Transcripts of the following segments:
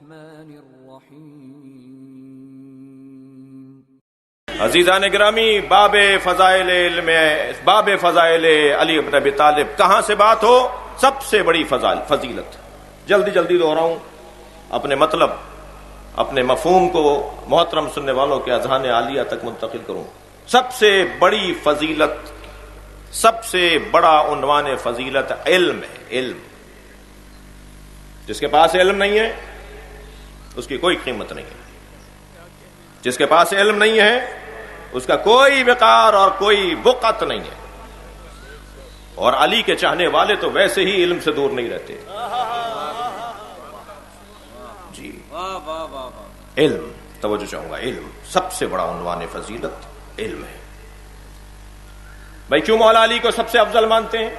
الرحمن الرحیم۔ عزیزان گرامی، باب فضائل علم، باب فضائل علی بن ابی طالب کہاں سے بات ہو، سب سے بڑی فضیلت۔ جلدی جلدی دہراؤں اپنے مطلب، اپنے مفہوم کو محترم سننے والوں کے اذہان عالیہ تک منتقل کروں۔ سب سے بڑی فضیلت، سب سے بڑا عنوان فضیلت علم ہے۔ علم، جس کے پاس علم نہیں ہے اس کی کوئی قیمت نہیں ہے، جس کے پاس علم نہیں ہے اس کا کوئی وقار اور کوئی وقت نہیں ہے۔ اور علی کے چاہنے والے تو ویسے ہی علم سے دور نہیں رہتے۔ جی، علم، توجہ چاہوں گا، علم سب سے بڑا عنوان فضیلت علم ہے۔ بھائی کیوں مولا علی کو سب سے افضل مانتے ہیں؟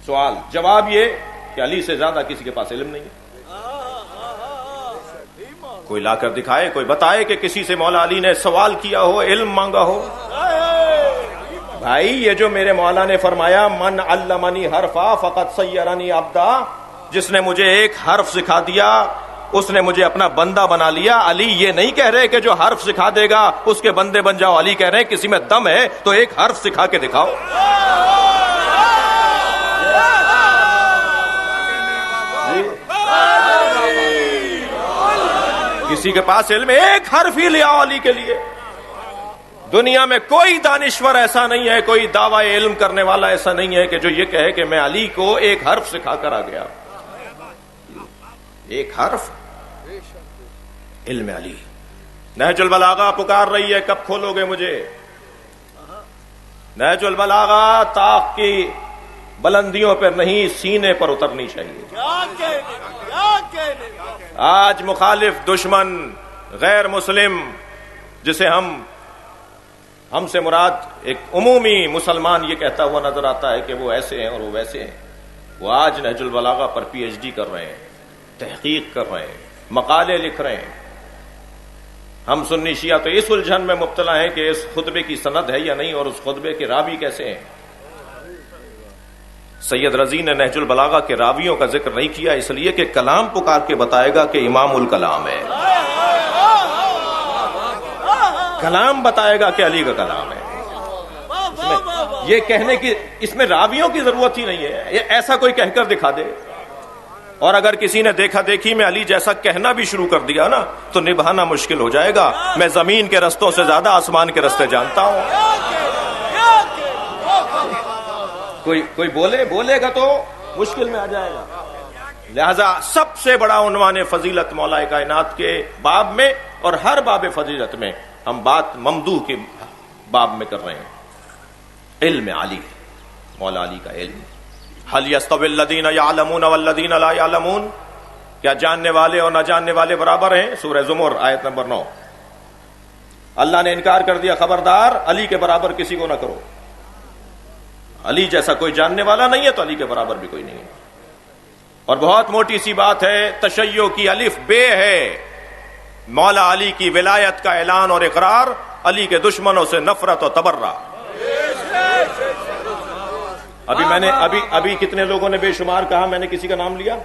سوال، جواب یہ کہ علی سے زیادہ کسی کے پاس علم نہیں ہے۔ کوئی لا کر دکھائے، کوئی بتائے کہ کسی سے مولا علی نے سوال کیا ہو، علم مانگا ہو؟ بھائی یہ جو میرے مولا نے فرمایا من علمنی حرفا فقد سیرنی عبدا، جس نے مجھے ایک حرف سکھا دیا اس نے مجھے اپنا بندہ بنا لیا۔ علی یہ نہیں کہہ رہے کہ جو حرف سکھا دے گا اس کے بندے بن جاؤ، علی کہہ رہے ہیں کسی میں دم ہے تو ایک حرف سکھا کے دکھاؤ۔ کسی کے پاس علم، ایک حرف ہی لے آؤ علی کے لیے۔ دنیا میں کوئی دانشور ایسا نہیں ہے، کوئی دعوی علم کرنے والا ایسا نہیں ہے کہ جو یہ کہے کہ میں علی کو ایک حرف سکھا کر آ گیا۔ ایک حرف، علم علی۔ نہج البلاغہ پکار رہی ہے کب کھولو گے مجھے؟ نہج البلاغہ طاق کی بلندیوں پر نہیں، سینے پر اترنی چاہیے۔ آج مخالف، دشمن، غیر مسلم، جسے ہم سے مراد ایک عمومی مسلمان یہ کہتا ہوا نظر آتا ہے کہ وہ ایسے ہیں اور وہ ویسے ہیں، وہ آج نہج البلاغہ پر پی ایچ ڈی کر رہے ہیں، تحقیق کر رہے ہیں، مقالے لکھ رہے ہیں۔ ہم سنی شیعہ تو اس الجھن میں مبتلا ہیں کہ اس خطبے کی سند ہے یا نہیں، اور اس خطبے کے راوی کیسے ہیں۔ سید رضی نے نہج البلاغہ کے راویوں کا ذکر نہیں کیا، اس لیے کہ کلام پکار کے بتائے گا کہ امام الکلام ہے، کلام بتائے گا کہ علی کا کلام ہے۔ یہ کہنے کی، اس میں راویوں کی ضرورت ہی نہیں ہے، ایسا کوئی کہہ کر دکھا دے۔ اور اگر کسی نے دیکھا دیکھی میں علی جیسا کہنا بھی شروع کر دیا نا تو نبھانا مشکل ہو جائے گا۔ میں زمین کے رستوں سے زیادہ آسمان کے رستے جانتا ہوں۔ کوئی بولے گا تو مشکل میں آ جائے گا۔ لہذا سب سے بڑا عنوان فضیلت مولا کائنات کے باب میں اور ہر باب فضیلت میں ہم بات ممدوح کے باب میں کر رہے ہیں، علم علی، مولا علی کا علم۔ هل يستوي الذين يعلمون والذين لا يعلمون، کیا جاننے والے اور نہ جاننے والے برابر ہیں؟ سورہ زمر آیت نمبر 9۔ اللہ نے انکار کر دیا، خبردار علی کے برابر کسی کو نہ کرو۔ علی جیسا کوئی جاننے والا نہیں ہے تو علی کے برابر بھی کوئی نہیں ہے۔ اور بہت موٹی سی بات ہے، تشیع کی الف بے ہے۔ مولا علی کی ولایت کا اعلان اور اقرار، علی کے دشمنوں سے نفرت و تبرہ۔ ابھی کتنے لوگوں نے بے شمار کہا میں نے کسی کا نام لیا؟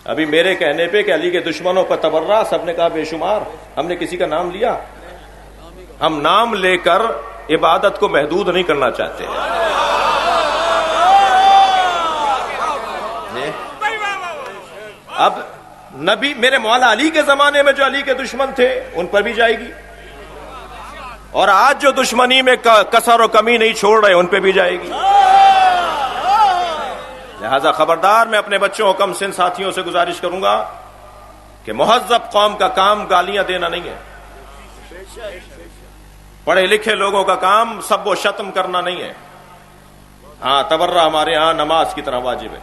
ابھی میرے کہنے پہ کہ علی کے دشمنوں پر تبرہ، سب نے کہا بے شمار، ہم نے کسی کا نام لیا؟ ہم نام لے کر عبادت کو محدود نہیں کرنا چاہتے۔ اب نبی میرے مولا علی کے زمانے میں جو علی کے دشمن تھے ان پر بھی جائے گی، اور آج جو دشمنی میں کسر و کمی نہیں چھوڑ رہے ان پہ بھی جائے گی۔ لہذا خبردار، میں اپنے بچوں اور کم سن ساتھیوں سے گزارش کروں گا کہ مہذب قوم کا کام گالیاں دینا نہیں ہے، پڑھے لکھے لوگوں کا کام سب و شتم کرنا نہیں ہے۔ ہاں، تبرہ ہمارے ہاں نماز کی طرح واجب ہے۔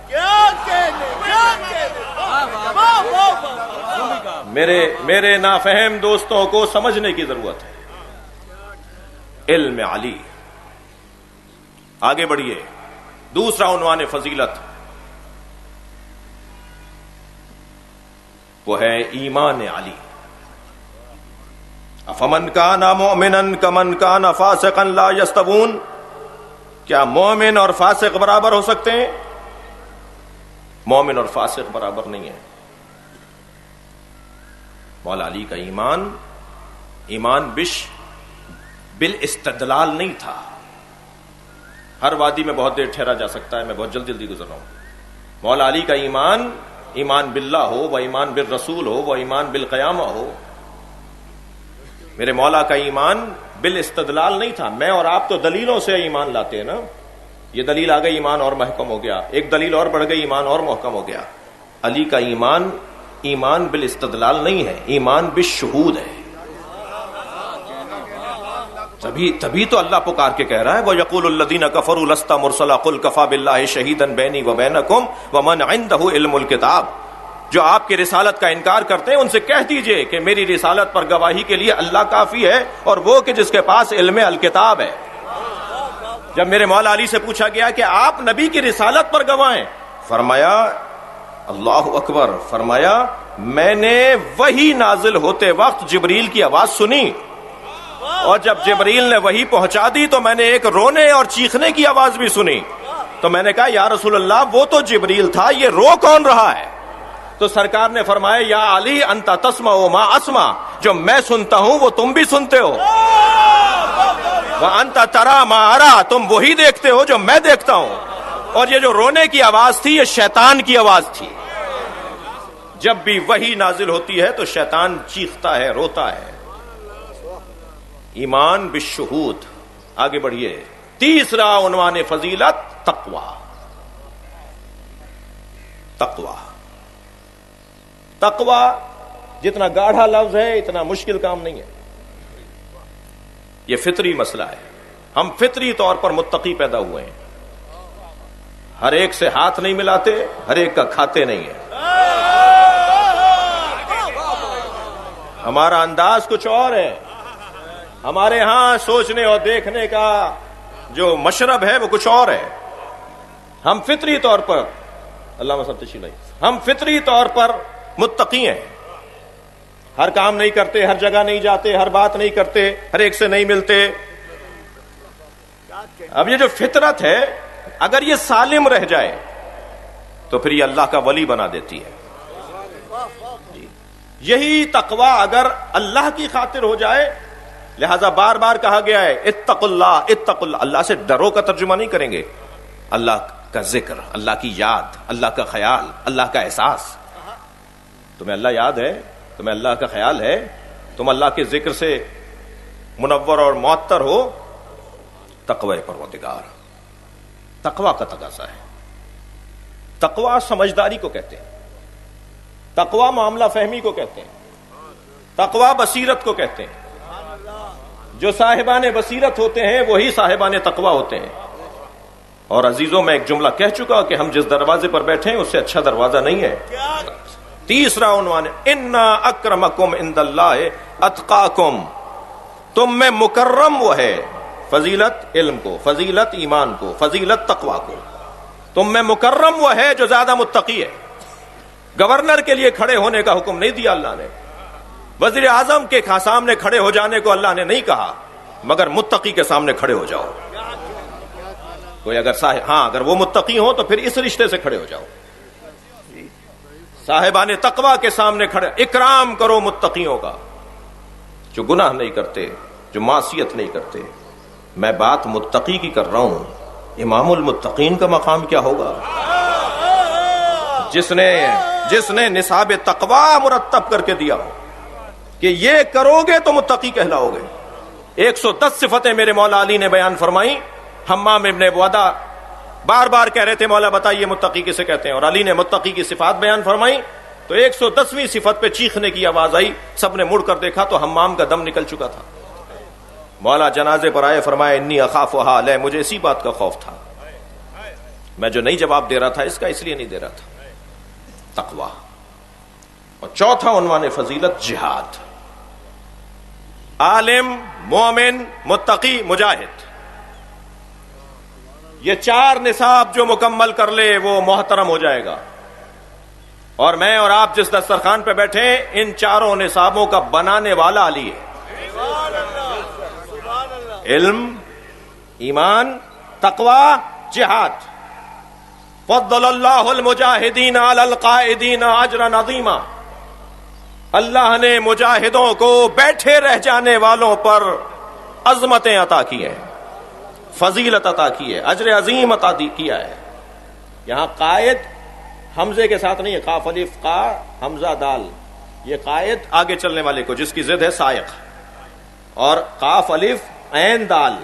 میرے نافہم دوستوں کو سمجھنے کی ضرورت ہے۔ علم علی۔ آگے بڑھیے، دوسرا عنوان فضیلت وہ ہے ایمان علی۔ افمن کان مؤمنا کمن کان فاسقا لا یستوون، کیا مومن اور فاسق برابر ہو سکتے ہیں؟ مومن اور فاسق برابر نہیں ہے. مولا علی کا ایمان بالاستدلال نہیں تھا. ہر وادی میں بہت دیر ٹھہرا جا سکتا ہے، میں بہت جلدی گزر رہا ہوں. مولا علی کا ایمان باللہ ہو، وہ ایمان بالرسول ہو، وہ ایمان بالقیامہ ہو. میرے مولا کا ایمان بالاستدلال نہیں تھا. میں اور آپ تو دلیلوں سے ایمان لاتے ہیں نا. یہ دلیل آ گئی، ایمان اور محکم ہو گیا. ایک دلیل اور بڑھ گئی، ایمان اور محکم ہو گیا. علی کا ایمان بالاستدلال نہیں ہے، ایمان بالشہود ہے. تبھی تو اللہ پکار کے کہہ رہا ہے وَيَقُولُ الَّذِينَ كَفَرُوا لَسْتَ مُرْسَلًا قُلْ كَفَىٰ بِاللَّهِ شَهِيدًا بَيْنِي وَبَيْنَكُمْ وَمَنْ عِندَهُ عِلْمُ الْكِتَابِ. جو آپ کی رسالت کا انکار کرتے ہیں ان سے کہہ دیجئے کہ میری رسالت پر گواہی کے لیے اللہ کافی ہے، اور وہ کہ جس کے پاس علم الکتاب ہے. جب میرے مولا علی سے پوچھا گیا کہ آپ نبی کی رسالت پر گواہ ہیں، فرمایا اللہ اکبر، فرمایا میں نے وحی نازل ہوتے وقت جبریل کی آواز سنی، اور جب جبریل نے وحی پہنچا دی تو میں نے ایک رونے اور چیخنے کی آواز بھی سنی. تو میں نے کہا یا رسول اللہ وہ تو جبریل تھا، یہ رو کون رہا ہے؟ تو سرکار نے فرمایا یا علی انت تسمع ما اسمع، جو میں سنتا ہوں وہ تم بھی سنتے ہو. وانت ترى ما ارى، تم وہی دیکھتے ہو جو میں دیکھتا ہوں. اور یہ جو رونے کی آواز تھی یہ شیطان کی آواز تھی. جب بھی وحی نازل ہوتی ہے تو شیطان چیختا ہے، روتا ہے. ایمان بالشہود. آگے بڑھیے. تیسرا عنوان فضیلت تقوی. تقوی جتنا گاڑھا لفظ ہے اتنا مشکل کام نہیں ہے. یہ فطری مسئلہ ہے. ہم فطری طور پر متقی پیدا ہوئے ہیں. ہر ایک سے ہاتھ نہیں ملاتے، ہر ایک کا کھاتے نہیں ہیں. ہمارا انداز کچھ اور ہے. ہمارے ہاں سوچنے اور دیکھنے کا جو مشرب ہے وہ کچھ اور ہے. ہم فطری طور پر ہم فطری طور پر متقی ہیں. ہر کام نہیں کرتے، ہر جگہ نہیں جاتے، ہر بات نہیں کرتے، ہر ایک سے نہیں ملتے. اب یہ جو فطرت ہے اگر یہ سالم رہ جائے تو پھر یہ اللہ کا ولی بنا دیتی ہے. یہی تقوی اگر اللہ کی خاطر ہو جائے، لہذا بار بار کہا گیا ہے اتقوا اللہ اتقوا اللہ. اللہ سے ڈرو کا ترجمہ نہیں کریں گے، اللہ کا ذکر، اللہ کی یاد، اللہ کا خیال، اللہ کا احساس. تمہیں اللہ یاد ہے، تمہیں اللہ کا خیال ہے، تم اللہ کے ذکر سے منور اور معطر ہو. تقوی پروردگار، تقوی کا تقاضا ہے. تقوی سمجھداری کو کہتے ہیں، تقوی معاملہ فہمی کو کہتے ہیں، تقوی بصیرت کو کہتے ہیں. جو صاحبان بصیرت ہوتے ہیں وہی صاحبان تقوی ہوتے ہیں. اور عزیزوں میں ایک جملہ کہہ چکا کہ ہم جس دروازے پر بیٹھے ہیں اس سے اچھا دروازہ نہیں ہے. تیسرا عنوان ان اکرمکم عند اللہ اتقاکم. تم میں مکرم وہ ہے، فضیلت علم کو، فضیلت ایمان کو، فضیلت تقوی کو. تم میں مکرم وہ ہے جو زیادہ متقی ہے. گورنر کے لیے کھڑے ہونے کا حکم نہیں دیا اللہ نے، وزیر اعظم کے سامنے کھڑے ہو جانے کو اللہ نے نہیں کہا، مگر متقی کے سامنے کھڑے ہو جاؤ. کوئی اگر وہ متقی ہو تو پھر اس رشتے سے کھڑے ہو جاؤ. صاحبان تقوی کے سامنے کھڑے، اکرام کرو متقیوں کا جو گناہ نہیں کرتے، جو معصیت نہیں کرتے. میں بات متقی کی کر رہا ہوں، امام المتقین کا مقام کیا ہوگا؟ جس نے نصاب تقوی مرتب کر کے دیا ہو کہ یہ کرو گے تو متقی کہلاؤ گے. 110 صفتیں میرے مولا علی نے بیان فرمائی. حمام ابن ودا بار بار کہہ رہے تھے مولا بتائیے متقی کسے کہتے ہیں، اور علی نے متقی کی صفات بیان فرمائی تو 110ویں صفت پہ چیخنے کی آواز آئی. سب نے مڑ کر دیکھا تو حمام کا دم نکل چکا تھا. مولا جنازے پر آئے، فرمایا انی اخافھا علیہ، مجھے اسی بات کا خوف تھا، میں جو نہیں جواب دے رہا تھا اس کا اس لیے نہیں دے رہا تھا. تقوی. اور چوتھا عنوان فضیلت جہاد. عالم، مومن، متقی، مجاہد، یہ 4 نصاب جو مکمل کر لے وہ محترم ہو جائے گا. اور میں اور آپ جس دسترخوان پہ بیٹھے ان 4 نصابوں کا بنانے والا علی ہے. علم، ایمان، تقوی، جہاد. فضل اللہ المجاہدین علی القائدین اجرا عظیما، اللہ نے مجاہدوں کو بیٹھے رہ جانے والوں پر عظمتیں عطا کی ہیں، فضیلت عطا کی ہے، اجر عظیم عطا کیا ہے۔ یہاں قائد حمزے کے ساتھ نہیں ہے، قاف الف قا حمزہ دال، یہ قائد آگے چلنے والے کو جس کی ضد ہے سائق، اور قاف الف عین دال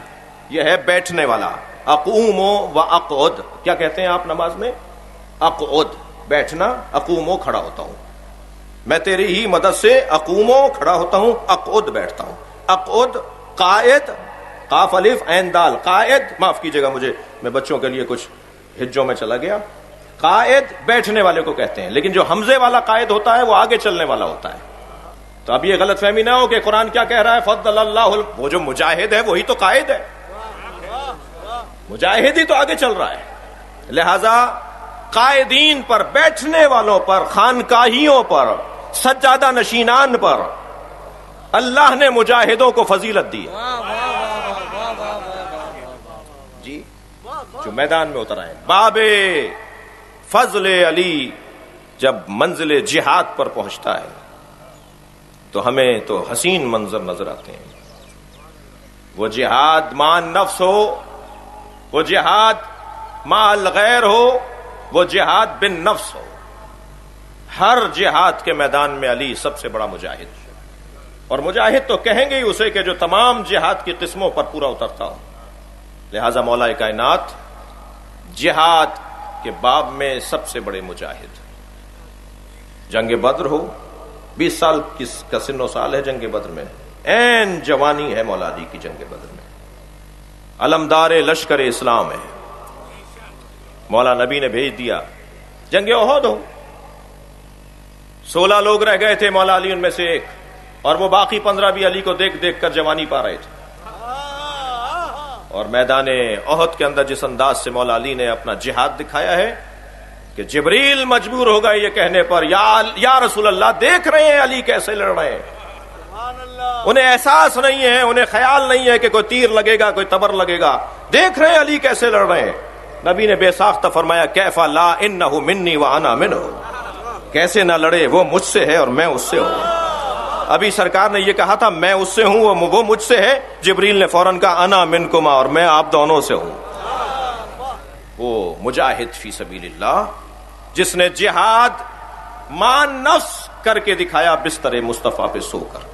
یہ ہے بیٹھنے والا۔ اقوم و اقعد، کیا کہتے ہیں آپ نماز میں؟ اقعد بیٹھنا، اقوم و کھڑا ہوتا ہوں، میں تیری ہی مدد سے اقوم و کھڑا ہوتا ہوں، اقعد بیٹھتا ہوں۔ اقعد قائد، قاف الف عین دال، قائد، معاف کیجیے گا مجھے، میں بچوں کے لیے کچھ ہجوں میں چلا گیا۔ قائد بیٹھنے والے کو کہتے ہیں، لیکن جو حمزے والا قائد ہوتا ہے وہ آگے چلنے والا ہوتا ہے۔ تو اب یہ غلط فہمی نہ ہو کہ قرآن کیا کہہ رہا ہے، فضل اللہ، وہ جو مجاہد ہے وہی تو قائد ہے، مجاہد ہی تو آگے چل رہا ہے۔ لہذا قائدین پر، بیٹھنے والوں پر، خانقاہیوں پر، سجادہ نشینان پر اللہ نے مجاہدوں کو فضیلت دی جی، جو میدان میں اتر آئے۔ باب فضل علی جب منزل جہاد پر پہنچتا ہے تو ہمیں تو حسین منظر نظر آتے ہیں۔ وہ جہاد مان نفس ہو، وہ جہاد مال غیر ہو، وہ جہاد بن نفس ہو، ہر جہاد کے میدان میں علی سب سے بڑا مجاہد، اور مجاہد تو کہیں گے ہی اسے کہ جو تمام جہاد کی قسموں پر پورا اترتا ہو۔ لہذا مولا کائنات جہاد کے باب میں سب سے بڑے مجاہد۔ جنگ بدر ہو، 20 سال کا سن و سال ہے جنگ بدر میں، عین جوانی ہے مولا علی کی جنگ بدر میں، علمدار لشکر اسلام ہے، مولا نبی نے بھیج دیا۔ جنگ احد ہو، 16 لوگ رہ گئے تھے، مولا علی ان میں سے ایک، اور وہ باقی 15 بھی علی کو دیکھ دیکھ کر جوانی پا رہے تھے۔ اور میدان احد کے اندر جس انداز سے مولا علی نے اپنا جہاد دکھایا ہے کہ جبریل مجبور ہو گئے یہ کہنے پر، یا رسول اللہ دیکھ رہے ہیں علی کیسے لڑ رہے ہیں، انہیں احساس نہیں ہے، انہیں خیال نہیں ہے کہ کوئی تیر لگے گا، کوئی تبر لگے گا، دیکھ رہے ہیں علی کیسے لڑ رہے ہیں۔ نبی نے بے ساختہ فرمایا کیف لا انہ منی وانا منہ، کیسے نہ لڑے، وہ مجھ سے ہے اور میں اس سے ہوں۔ ابھی سرکار نے یہ کہا تھا میں اس سے ہوں، وہ مجھ سے ہے، جبریل نے فوراً کہا انا منکما، اور میں آپ دونوں سے ہوں۔ وہ مجاہد فی سبیل اللہ جس نے جہاد مان نفس کر کے دکھایا، بستر مصطفیٰ پہ سو کر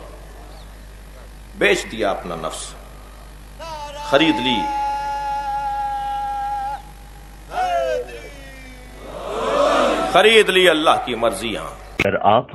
بیچ دیا اپنا نفس، خرید لی۔ خرید لی اللہ کی مرضی۔ یہاں اگر آپ